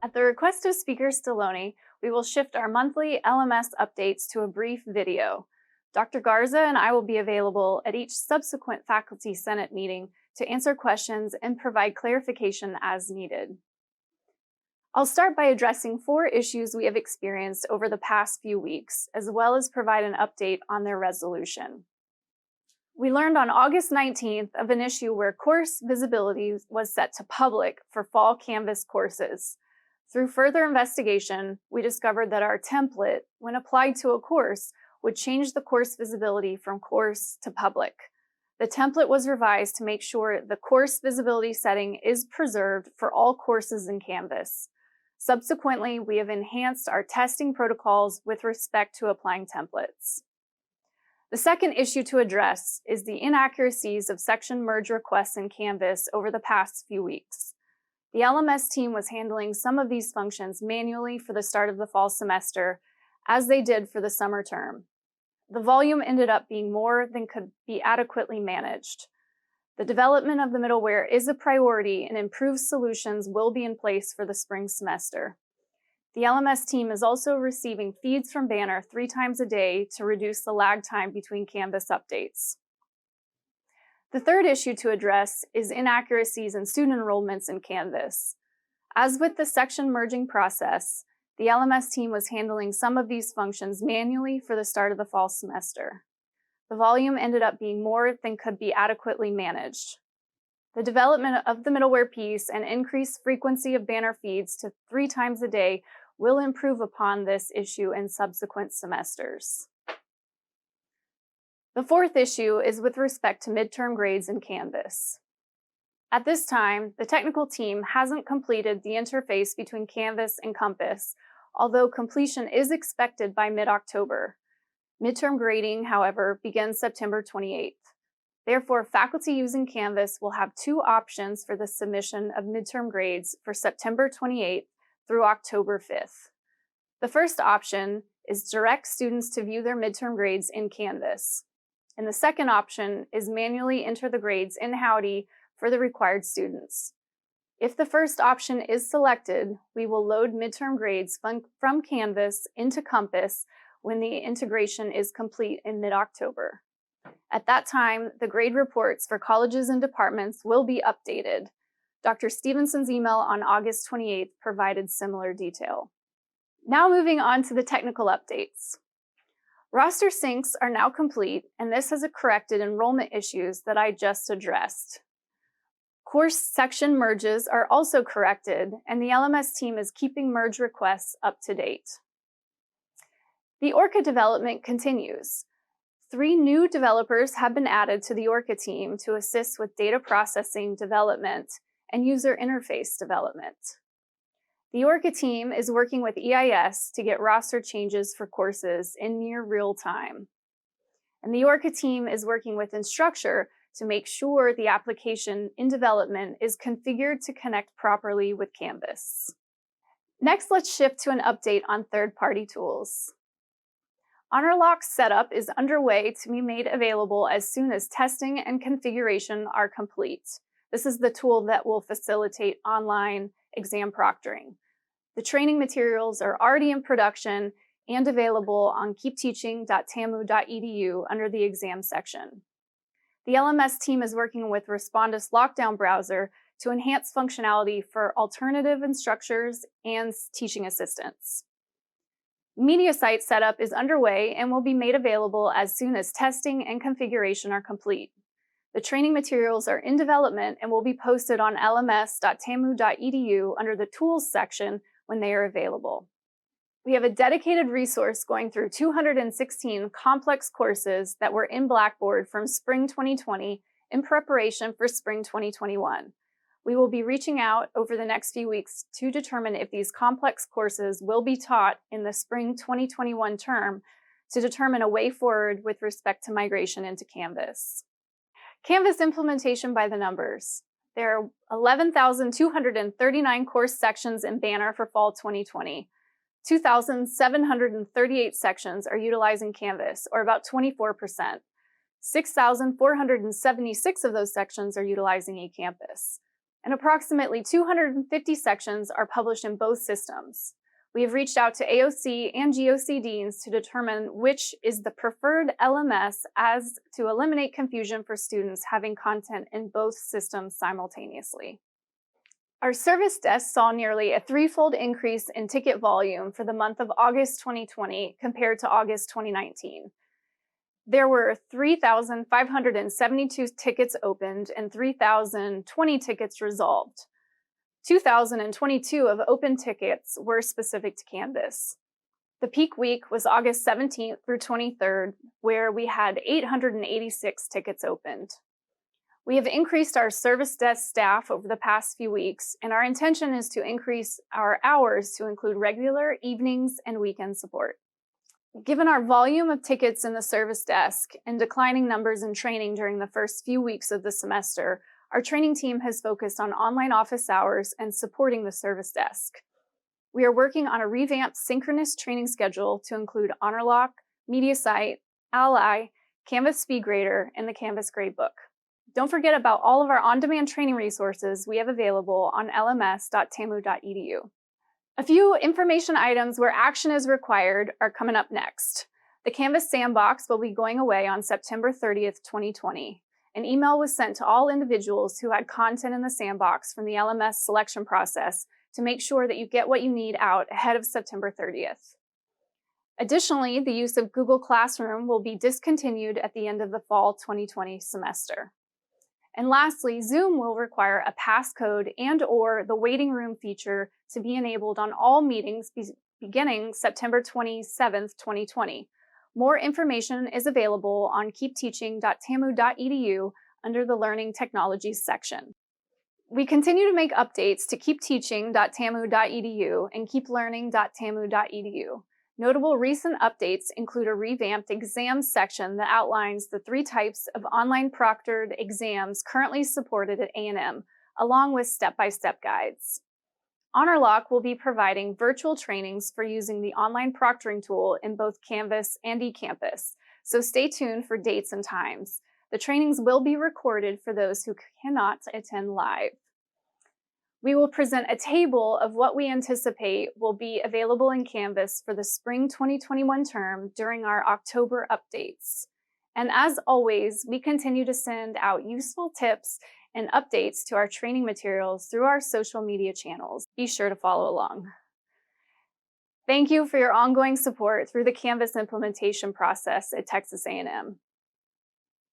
At the request of Speaker Stallone, we will shift our monthly LMS updates to a brief video. Dr. Garza and I will be available at each subsequent Faculty Senate meeting to answer questions and provide clarification as needed. I'll start by addressing 4 issues we have experienced over the past few weeks, as well as provide an update on their resolution. We learned on August 19th of an issue where course visibility was set to public for fall Canvas courses. Through further investigation, we discovered that our template, when applied to a course, would change the course visibility from course to public. The template was revised to make sure the course visibility setting is preserved for all courses in Canvas. Subsequently, we have enhanced our testing protocols with respect to applying templates. The second issue to address is the inaccuracies of section merge requests in Canvas over the past few weeks. The LMS team was handling some of these functions manually for the start of the fall semester, as they did for the summer term. The volume ended up being more than could be adequately managed. The development of the middleware is a priority, and improved solutions will be in place for the spring semester. The LMS team is also receiving feeds from Banner 3 times a day to reduce the lag time between Canvas updates. The third issue to address is inaccuracies in student enrollments in Canvas. As with the section merging process, the LMS team was handling some of these functions manually for the start of the fall semester. The volume ended up being more than could be adequately managed. The development of the middleware piece and increased frequency of Banner feeds to 3 times a day will improve upon this issue in subsequent semesters. The fourth issue is with respect to midterm grades in Canvas. At this time, the technical team hasn't completed the interface between Canvas and Compass, although completion is expected by mid-October. Midterm grading, however, begins September 28th. Therefore, faculty using Canvas will have 2 options for the submission of midterm grades for September 28th through October 5th. The first option is direct students to view their midterm grades in Canvas. And the second option is manually enter the grades in Howdy for the required students. If the first option is selected, we will load midterm grades from Canvas into Compass when the integration is complete in mid-October. At that time, the grade reports for colleges and departments will be updated. Dr. Stevenson's email on August 28th provided similar detail. Now moving on to the technical updates. Roster syncs are now complete, and this has corrected enrollment issues that I just addressed. Course section merges are also corrected, and the LMS team is keeping merge requests up to date. The ORCA development continues. 3 new developers have been added to the ORCA team to assist with data processing development and user interface development. The ORCA team is working with EIS to get roster changes for courses in near real time. And the ORCA team is working with Instructure to make sure the application in development is configured to connect properly with Canvas. Next, let's shift to an update on third-party tools. Honorlock setup is underway to be made available as soon as testing and configuration are complete. This is the tool that will facilitate online exam proctoring. The training materials are already in production and available on keepteaching.tamu.edu under the exam section. The LMS team is working with Respondus Lockdown browser to enhance functionality for alternative instructors and teaching assistants. MediaSite setup is underway and will be made available as soon as testing and configuration are complete. The training materials are in development and will be posted on lms.tamu.edu under the Tools section when they are available. We have a dedicated resource going through 216 complex courses that were in Blackboard from Spring 2020 in preparation for Spring 2021. We will be reaching out over the next few weeks to determine if these complex courses will be taught in the Spring 2021 term to determine a way forward with respect to migration into Canvas. Canvas implementation by the numbers. There are 11,239 course sections in Banner for fall 2020. 2,738 sections are utilizing Canvas, or about 24%. 6,476 of those sections are utilizing eCampus. and approximately 250 sections are published in both systems. We have reached out to AOC and GOC deans to determine which is the preferred LMS as to eliminate confusion for students having content in both systems simultaneously. Our service desk saw nearly a threefold increase in ticket volume for the month of August 2020 compared to August 2019. There were 3,572 tickets opened and 3,020 tickets resolved. 2,022 of open tickets were specific to Canvas. The peak week was August 17th through 23rd, where we had 886 tickets opened. We have increased our service desk staff over the past few weeks, and our intention is to increase our hours to include regular evenings and weekend support. Given our volume of tickets in the service desk and declining numbers in training during the first few weeks of the semester, our training team has focused on online office hours and supporting the service desk. We are working on a revamped synchronous training schedule to include Honorlock, MediaSite, Ally, Canvas Speedgrader, and the Canvas Gradebook. Don't forget about all of our on-demand training resources we have available on lms.tamu.edu. A few information items where action is required are coming up next. The Canvas Sandbox will be going away on September 30th, 2020. An email was sent to all individuals who had content in the Sandbox from the LMS selection process to make sure that you get what you need out ahead of September 30th. Additionally, the use of Google Classroom will be discontinued at the end of the fall 2020 semester. And lastly, Zoom will require a passcode and/or the waiting room feature to be enabled on all meetings beginning September 27th, 2020. More information is available on keepteaching.tamu.edu under the Learning Technologies section. We continue to make updates to keepteaching.tamu.edu and keeplearning.tamu.edu. Notable recent updates include a revamped exams section that outlines the 3 types of online proctored exams currently supported at A&M, along with step-by-step guides. Honorlock will be providing virtual trainings for using the online proctoring tool in both Canvas and eCampus, so stay tuned for dates and times. The trainings will be recorded for those who cannot attend live. We will present a table of what we anticipate will be available in Canvas for the spring 2021 term during our October updates. And as always, we continue to send out useful tips and updates to our training materials through our social media channels. Be sure to follow along. Thank you for your ongoing support through the Canvas implementation process at Texas A&M.